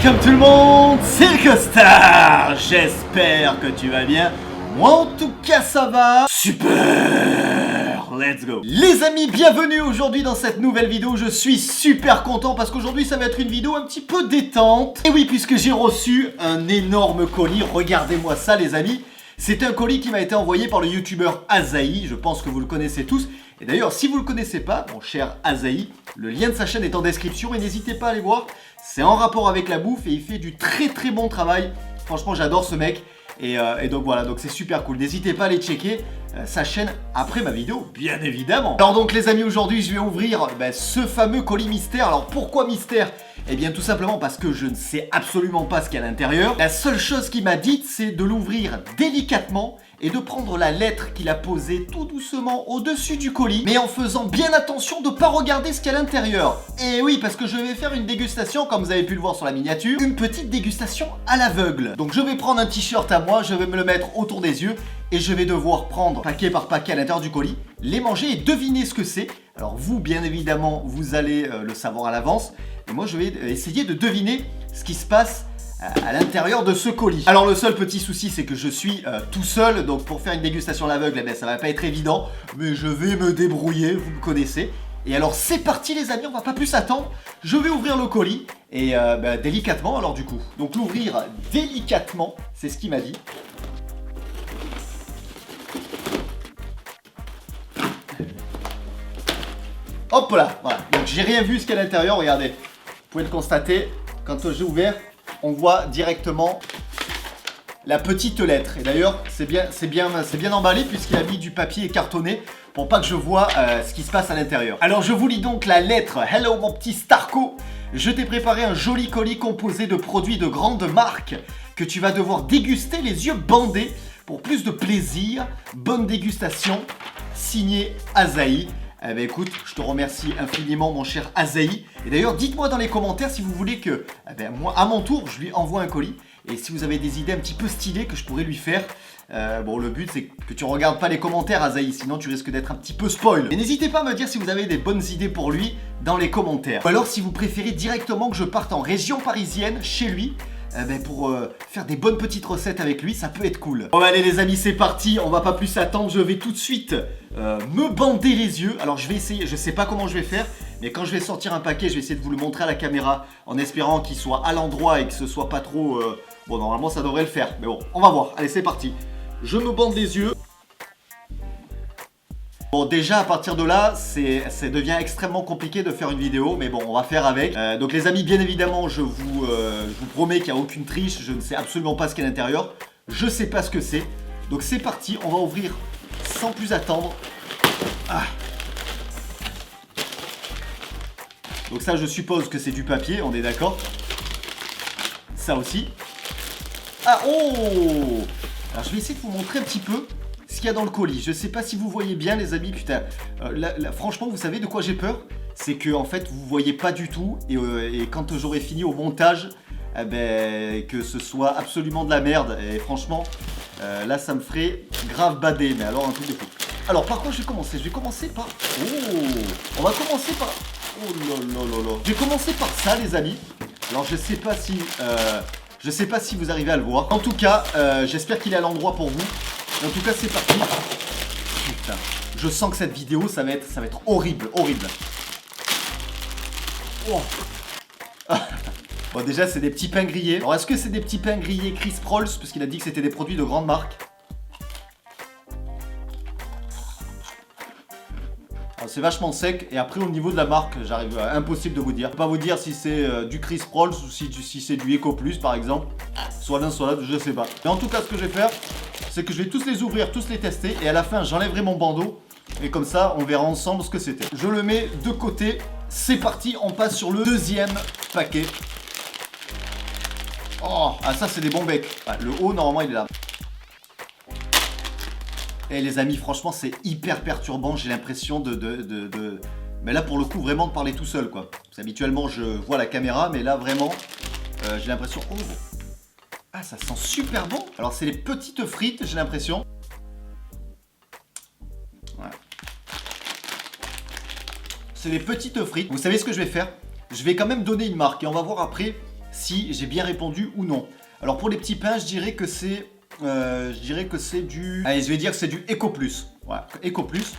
Welcome tout le monde, c'est le Costard. J'espère que tu vas bien. Moi en tout cas ça va super. Let's go. Les amis, bienvenue aujourd'hui dans cette nouvelle vidéo. Je suis super content parce qu'aujourd'hui ça va être une vidéo un petit peu détente. Et oui, puisque j'ai reçu un énorme colis. Regardez-moi ça les amis. C'est un colis qui m'a été envoyé par le youtubeur Azaï. Je pense que vous le connaissez tous. Et d'ailleurs, si vous ne le connaissez pas, mon cher Azaï, le lien de sa chaîne est en description et n'hésitez pas à aller voir. C'est en rapport avec la bouffe et il fait du très très bon travail. Franchement, j'adore ce mec. Et donc voilà, donc c'est super cool. N'hésitez pas à aller checker sa chaîne après ma vidéo, bien évidemment. Alors donc les amis, aujourd'hui, je vais ouvrir ce fameux colis mystère. Alors pourquoi mystère ? Eh bien tout simplement parce que je ne sais absolument pas ce qu'il y a à l'intérieur. La seule chose qu'il m'a dite, c'est de l'ouvrir délicatement et de prendre la lettre qu'il a posée tout doucement au-dessus du colis, mais en faisant bien attention de ne pas regarder ce qu'il y a à l'intérieur. Et oui, parce que je vais faire une dégustation, comme vous avez pu le voir sur la miniature, une petite dégustation à l'aveugle. Donc je vais prendre un t-shirt à moi, je vais me le mettre autour des yeux, et je vais devoir prendre paquet par paquet à l'intérieur du colis, les manger et deviner ce que c'est. Alors vous, bien évidemment, vous allez le savoir à l'avance, et moi je vais essayer de deviner ce qui se passe à l'intérieur de ce colis. Alors le seul petit souci, c'est que je suis tout seul, donc pour faire une dégustation à l'aveugle, ça va pas être évident, mais je vais me débrouiller, vous me connaissez. Et alors c'est parti les amis, on va pas plus attendre, je vais ouvrir le colis, et délicatement alors du coup. Donc l'ouvrir délicatement, c'est ce qu'il m'a dit. Hop là, voilà, donc j'ai rien vu ce qu'il y a à l'intérieur, regardez. Vous pouvez le constater, quand j'ai ouvert, on voit directement la petite lettre. Et d'ailleurs, c'est bien emballé puisqu'il a mis du papier cartonné pour pas que je vois ce qui se passe à l'intérieur. Alors je vous lis donc la lettre. Hello mon petit Starco. Je t'ai préparé un joli colis composé de produits de grande marque que tu vas devoir déguster les yeux bandés pour plus de plaisir. Bonne dégustation. Signé Azaï. Eh ben écoute, je te remercie infiniment mon cher Azaï. Et d'ailleurs, dites-moi dans les commentaires si vous voulez que moi, à mon tour, je lui envoie un colis. Et si vous avez des idées un petit peu stylées que je pourrais lui faire. Bon, le but c'est que tu regardes pas les commentaires Azaï, sinon tu risques d'être un petit peu spoil. Et n'hésitez pas à me dire si vous avez des bonnes idées pour lui dans les commentaires. Ou alors si vous préférez directement que je parte en région parisienne, chez lui, pour faire des bonnes petites recettes avec lui, ça peut être cool. Bon allez les amis, c'est parti, on va pas plus attendre, je vais tout de suite me bander les yeux. Alors je vais essayer, je sais pas comment je vais faire, mais quand je vais sortir un paquet, je vais essayer de vous le montrer à la caméra en espérant qu'il soit à l'endroit et que ce soit pas trop... Bon normalement ça devrait le faire, mais bon, on va voir. Allez c'est parti, je me bande les yeux. Bon déjà à partir de là, ça devient extrêmement compliqué de faire une vidéo, mais bon on va faire avec. Donc les amis, bien évidemment, je vous promets qu'il n'y a aucune triche, je ne sais absolument pas ce qu'il y a à l'intérieur, je sais pas ce que c'est. Donc c'est parti, on va ouvrir sans plus attendre. Ah. Donc ça je suppose que c'est du papier, on est d'accord. Ça aussi. Ah oh. Alors je vais essayer de vous montrer un petit peu ce qu'il y a dans le colis. Je sais pas si vous voyez bien les amis, putain. Franchement, vous savez de quoi j'ai peur ? C'est que en fait, vous voyez pas du tout. Et quand j'aurai fini au montage, que ce soit absolument de la merde. Et franchement, là, ça me ferait grave bader. Mais alors, un truc de fou. Alors, par quoi je vais commencer ? Je vais commencer par... Oh. On va commencer par... Oh là là là là. Je vais commencer par ça, les amis. Alors, je sais pas si... je sais pas si vous arrivez à le voir. En tout cas, j'espère qu'il est à l'endroit pour vous. En tout cas, c'est parti. Putain, je sens que cette vidéo, ça va être horrible, horrible. Oh. Bon, déjà, c'est des petits pains grillés. Alors, est-ce que c'est des petits pains grillés Chris Prolls, parce qu'il a dit que c'était des produits de grande marque. C'est vachement sec. Et après, au niveau de la marque, j'arrive impossible de vous dire. Je peux pas vous dire si c'est du Chris Prolls ou si c'est du Eco Plus, par exemple. Soit l'un, soit l'autre, je sais pas. Mais en tout cas, ce que je vais faire, c'est que je vais tous les ouvrir, tous les tester. Et à la fin, j'enlèverai mon bandeau. Et comme ça, on verra ensemble ce que c'était. Je le mets de côté. C'est parti, on passe sur le deuxième paquet. Oh, ah ça, c'est des bons becs. Ah, le haut, normalement, il est là. Et les amis, franchement, c'est hyper perturbant. J'ai l'impression Mais là, pour le coup, vraiment de parler tout seul, quoi. Parce habituellement, je vois la caméra, mais là, vraiment, j'ai l'impression... Oh. Ah, ça sent super bon. Alors, c'est les petites frites, j'ai l'impression. Voilà. C'est les petites frites. Vous savez ce que je vais faire ? Je vais quand même donner une marque et on va voir après si j'ai bien répondu ou non. Alors pour les petits pains, je dirais que c'est du... Allez, je vais dire que c'est du Eco Plus. Voilà, Eco Plus.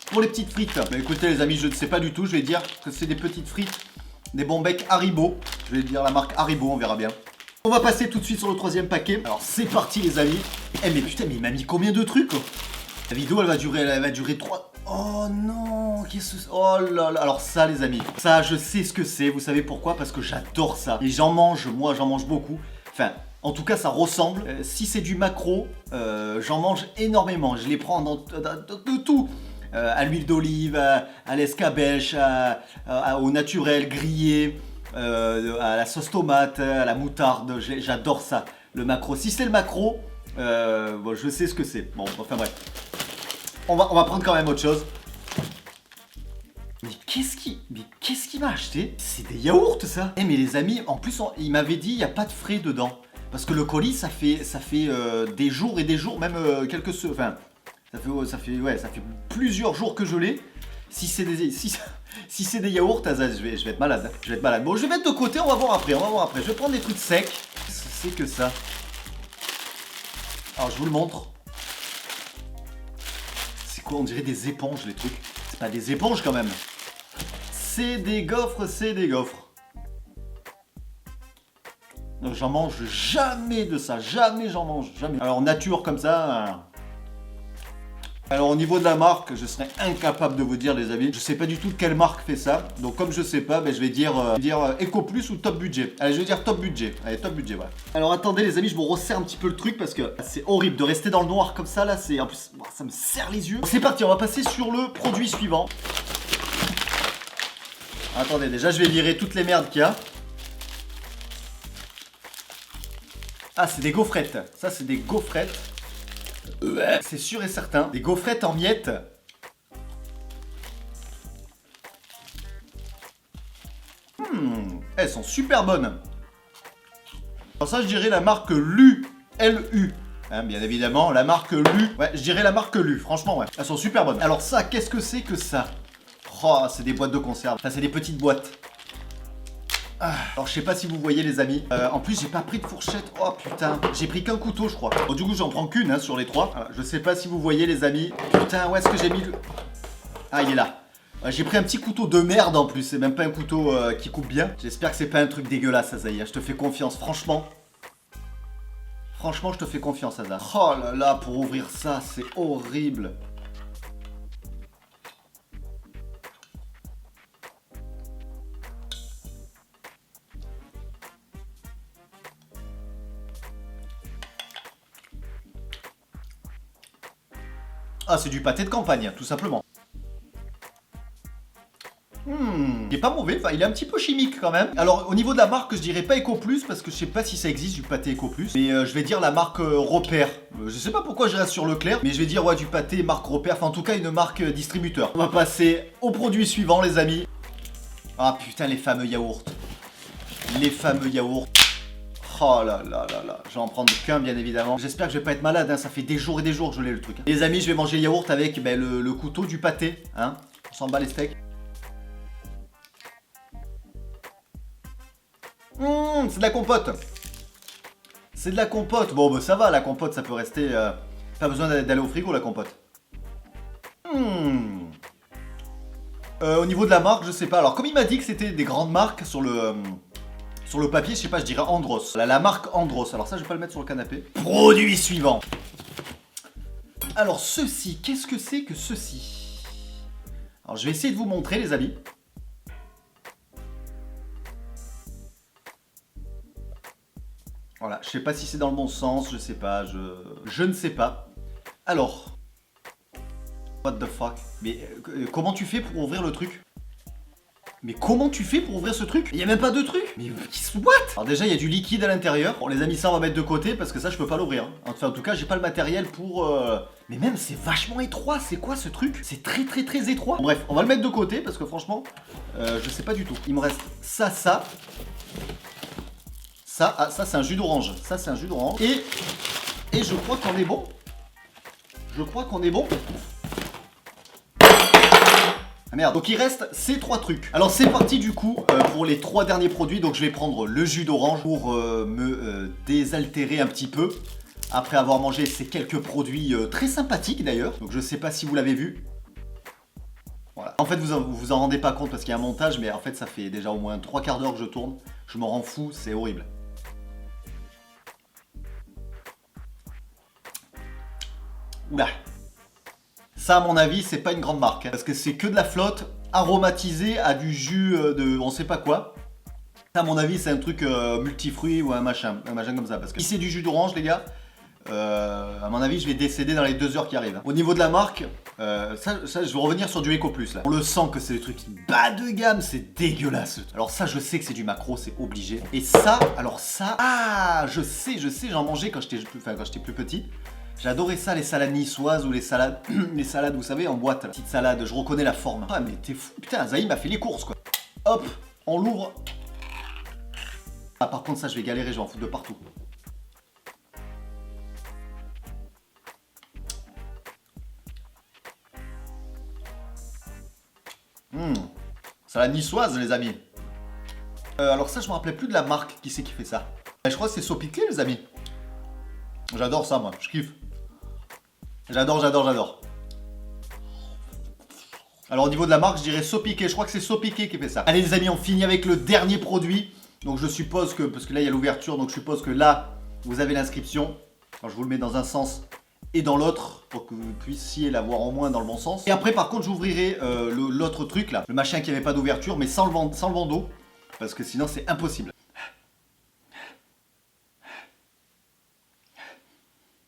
Pour les petites frites, bah écoutez les amis, je ne sais pas du tout. Je vais dire que c'est des petites frites, des bons becs Haribo. Je vais dire la marque Haribo, on verra bien. On va passer tout de suite sur le troisième paquet. Alors c'est parti les amis. Eh mais putain, mais il m'a mis combien de trucs? La vidéo elle va durer 3... Oh non, qu'est-ce que... Oh là là. Alors ça les amis, ça je sais ce que c'est. Vous savez pourquoi? Parce que j'adore ça. Et j'en mange, moi j'en mange beaucoup. Enfin... En tout cas, ça ressemble. Si c'est du maquereau, j'en mange énormément. Je les prends dans tout. À l'huile d'olive, à l'escabèche, au naturel, grillé, à la sauce tomate, à la moutarde. J'adore ça. Le maquereau. Si c'est le maquereau, bon, je sais ce que c'est. Bon, enfin bref. On va prendre quand même autre chose. Mais qu'est-ce qu'il m'a acheté? C'est des yaourts, ça. Eh mais les amis, en plus, il m'avait dit il n'y a pas de frais dedans. Parce que le colis, ça fait des jours et des jours, même quelques... Enfin, ça fait plusieurs jours que je l'ai. Si c'est des yaourts, je vais être malade. Je vais être malade. Bon, je vais mettre de côté, on va voir après. Je vais prendre des trucs secs. C'est que ça. Alors, je vous le montre. C'est quoi? On dirait des éponges, les trucs. C'est pas des éponges, quand même. C'est des gaufres, J'en mange jamais de ça, jamais j'en mange, jamais. Alors nature comme ça. Alors au niveau de la marque, je serais incapable de vous dire les amis. Je sais pas du tout quelle marque fait ça. Donc comme je sais pas, ben, je vais dire Eco Plus ou Top Budget. Allez, je vais dire Top Budget. Allez, Top Budget, voilà. Alors attendez les amis, je me resserre un petit peu le truc parce que c'est horrible de rester dans le noir comme ça là. En plus, ça me serre les yeux. C'est parti, on va passer sur le produit suivant. Attendez, déjà je vais virer toutes les merdes qu'il y a. Ah, c'est des gaufrettes. Ça, c'est des gaufrettes. Ouais. C'est sûr et certain. Des gaufrettes en miettes. Elles sont super bonnes. Alors ça, je dirais la marque LU. L-U. Hein, bien évidemment, la marque LU. Ouais, je dirais la marque LU. Franchement, ouais. Elles sont super bonnes. Alors ça, qu'est-ce que c'est que ça? Oh, c'est des boîtes de conserve. Enfin, c'est des petites boîtes. Alors je sais pas si vous voyez les amis. En plus j'ai pas pris de fourchette. Oh putain, j'ai pris qu'un couteau je crois. Bon, du coup j'en prends qu'une hein, sur les trois. Voilà, je sais pas si vous voyez les amis. Putain, où est-ce que j'ai mis le... Ah, il est là. J'ai pris un petit couteau de merde en plus. C'est même pas un couteau qui coupe bien. J'espère que c'est pas un truc dégueulasse Azaïa. Je te fais confiance franchement. Franchement je te fais confiance Aza. Oh là là, pour ouvrir ça c'est horrible. Ah, c'est du pâté de campagne, tout simplement. Il est pas mauvais, enfin, il est un petit peu chimique quand même. Alors, au niveau de la marque, je dirais pas Eco Plus, parce que je sais pas si ça existe du pâté Eco Plus. Mais je vais dire la marque Repère. Je sais pas pourquoi je reste sur Leclerc, mais je vais dire ouais, du pâté marque Repère. Enfin, en tout cas, une marque distributeur. On va passer au produit suivant, les amis. Ah putain, les fameux yaourts. Les fameux yaourts. Oh là là là là, je vais en prendre qu'un bien évidemment. J'espère que je vais pas être malade, hein. Ça fait des jours et des jours que je l'ai le truc. Les amis, je vais manger le yaourt avec le couteau du pâté. Hein. On s'en bat les steaks. C'est de la compote. C'est de la compote. Bon bah ça va, la compote ça peut rester... Pas besoin d'aller au frigo la compote. Au niveau de la marque, je sais pas. Alors comme il m'a dit que c'était des grandes marques sur le papier, je sais pas, je dirais Andros. La marque Andros. Alors ça, je vais pas le mettre sur le canapé. Produit suivant. Alors ceci, qu'est-ce que c'est que ceci? Alors je vais essayer de vous montrer les amis. Voilà, je sais pas si c'est dans le bon sens, je sais pas, je ne sais pas. Alors, what the fuck? Mais comment tu fais pour ouvrir le truc? Mais comment tu fais pour ouvrir ce truc? Il y a même pas de truc. Mais what? Alors déjà il y a du liquide à l'intérieur. Bon les amis, ça on va mettre de côté parce que ça je peux pas l'ouvrir. Enfin en tout cas j'ai pas le matériel pour... Mais même c'est vachement étroit. C'est quoi ce truc? C'est très très très étroit. Bon, bref, on va le mettre de côté parce que franchement je sais pas du tout. Il me reste ça. Ça c'est un jus d'orange. Ça c'est un jus d'orange. Et je crois qu'on est bon. Je crois qu'on est bon. Ah merde, donc il reste ces 3 trucs. Alors c'est parti du coup pour les 3 derniers produits. Donc je vais prendre le jus d'orange pour me désaltérer un petit peu. Après avoir mangé ces quelques produits très sympathiques d'ailleurs. Donc je sais pas si vous l'avez vu. Voilà. En fait vous en rendez pas compte parce qu'il y a un montage. Mais en fait ça fait déjà au moins 3 quarts d'heure que je tourne. Je m'en rends fou, c'est horrible. Oula. Ça, à mon avis, c'est pas une grande marque. Hein, parce que c'est que de la flotte aromatisée à du jus de on sait pas quoi. Ça, à mon avis, c'est un truc multifruit ou un machin comme ça. Parce que si c'est du jus d'orange, les gars, à mon avis, je vais décéder dans les 2 heures qui arrivent. Hein. Au niveau de la marque, ça, je vais revenir sur du Eco Plus là. On le sent que c'est des trucs bas de gamme, c'est dégueulasse. Alors ça, je sais que c'est du macro, c'est obligé. Et ça, alors ça, ah, je sais, j'en mangeais quand j'étais plus petit. J'adorais ça, les salades niçoises ou les salades, vous savez, en boîte. Petite salade, je reconnais la forme. Ah, mais t'es fou. Putain, Zahim m'a fait les courses, quoi. Hop, on l'ouvre. Ah, par contre, ça, je vais galérer, je vais en foutre de partout. Salade niçoise, les amis. Alors ça, je me rappelais plus de la marque. Qui c'est qui fait ça? Je crois que c'est Sopiqué, les amis. J'adore ça, moi. Je kiffe. J'adore. Alors au niveau de la marque, je dirais Sopiqué. Je crois que c'est Sopiqué qui fait ça. Allez les amis, on finit avec le dernier produit. Donc je suppose que, parce que là il y a l'ouverture, donc je suppose que là, vous avez l'inscription. Alors je vous le mets dans un sens et dans l'autre, pour que vous puissiez la voir au moins dans le bon sens. Et après par contre, j'ouvrirai l'autre truc là, le machin qui n'avait pas d'ouverture, mais sans le bandeau. Parce que sinon c'est impossible.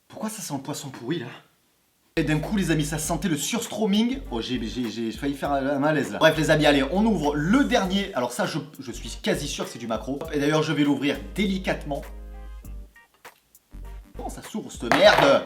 Pourquoi ça sent le poisson pourri là? Et d'un coup les amis, ça sentait le surstroming. Oh, j'ai failli faire un malaise là. Bref les amis, allez, on ouvre le dernier. Alors ça, je suis quasi sûr que c'est du macro. Et d'ailleurs, je vais l'ouvrir délicatement. Comment ça s'ouvre cette merde?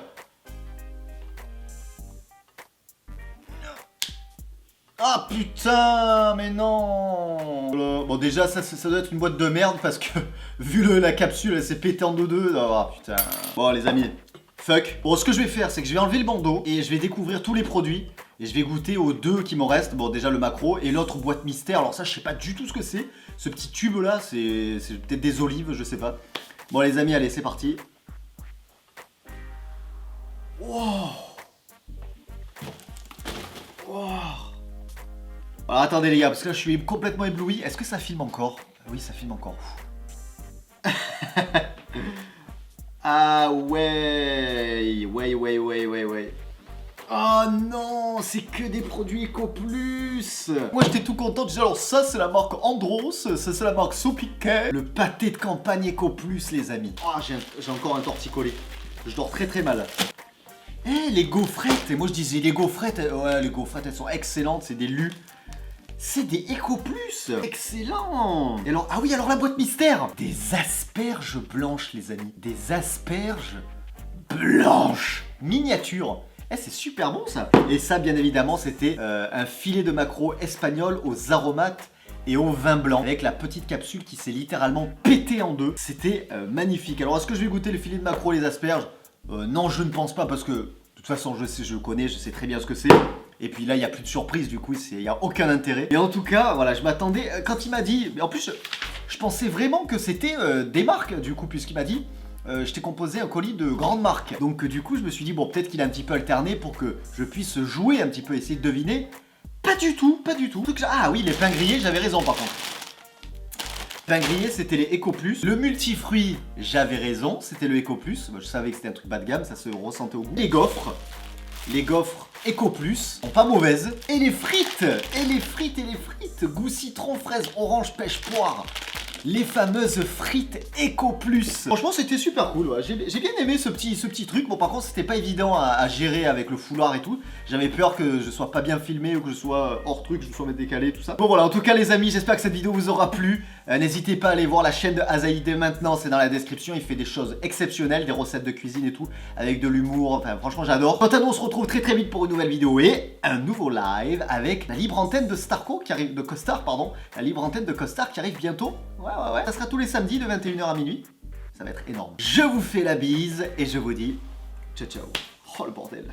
Ah putain, mais non. Bon déjà, ça doit être une boîte de merde parce que vu la capsule, elle s'est pétée en deux. Ah putain. Bon les amis. Fuck. Bon, ce que je vais faire, c'est que je vais enlever le bandeau et je vais découvrir tous les produits. Et je vais goûter aux 2 qui m'en restent. Bon, déjà le macro et l'autre boîte mystère. Alors ça, je sais pas du tout ce que c'est. Ce petit tube là, c'est peut-être des olives, je sais pas. Bon les amis, allez, c'est parti. Wow. Wow. Alors attendez les gars, parce que là je suis complètement ébloui. Est-ce que ça filme encore? Oui, ça filme encore. Ah ouais. Oh non, c'est que des produits Eco Plus. Moi j'étais tout content, je disais alors ça c'est la marque Andros, ça c'est la marque Sopiquet. Le pâté de campagne Eco Plus les amis. Ah j'ai encore un torticolis. Je dors très mal. Eh les gaufrettes, et moi je disais les gaufrettes, ouais les gaufrettes elles sont excellentes, c'est des lus. C'est des Eco Plus. Excellent. Et alors, ah oui, alors la boîte mystère. Des asperges blanches, les amis. Des asperges blanches. Miniature. Eh, c'est super bon, ça. Et ça, bien évidemment, c'était un filet de maquereau espagnol aux aromates et au vin blanc. Avec la petite capsule qui s'est littéralement pétée en 2. C'était magnifique. Alors, est-ce que je vais goûter le filet de maquereau et les asperges? Non, je ne pense pas, parce que, de toute façon, je sais très bien ce que c'est. Et puis là, il n'y a plus de surprise, du coup, il n'y a aucun intérêt. Et en tout cas, voilà, je m'attendais, quand il m'a dit, en plus, je pensais vraiment que c'était des marques, du coup, puisqu'il m'a dit, je t'ai composé un colis de grandes marques. Donc, du coup, je me suis dit, bon, peut-être qu'il a un petit peu alterné pour que je puisse jouer un petit peu, essayer de deviner. Pas du tout. Ah oui, les pains grillés, j'avais raison, par contre. Pain grillé, c'était les Eco Plus. Le multifruit, j'avais raison, c'était le Eco Plus. Je savais que c'était un truc bas de gamme, ça se ressentait au goût. Les gaufres Eco Plus sont pas mauvaises. Et les frites, goût citron, fraise, orange, pêche, poire. Les fameuses frites Eco Plus. Franchement, c'était super cool. Ouais. J'ai bien aimé ce petit truc. Bon, par contre, c'était pas évident à gérer avec le foulard et tout. J'avais peur que je sois pas bien filmé ou que je sois hors truc, que je sois décalé, tout ça. Bon, voilà. En tout cas, les amis, j'espère que cette vidéo vous aura plu. N'hésitez pas à aller voir la chaîne de Azaï dès maintenant. C'est dans la description. Il fait des choses exceptionnelles, des recettes de cuisine et tout, avec de l'humour. Enfin, franchement, j'adore. Quant à nous, on se retrouve très vite pour une nouvelle vidéo et un nouveau live avec la libre antenne de Starco qui arrive, de Costar, pardon. La libre antenne de Costar qui arrive bientôt. Ouais. Ça sera tous les samedis de 21h à minuit. Ça va être énorme. Je vous fais la bise et je vous dis ciao. Oh le bordel.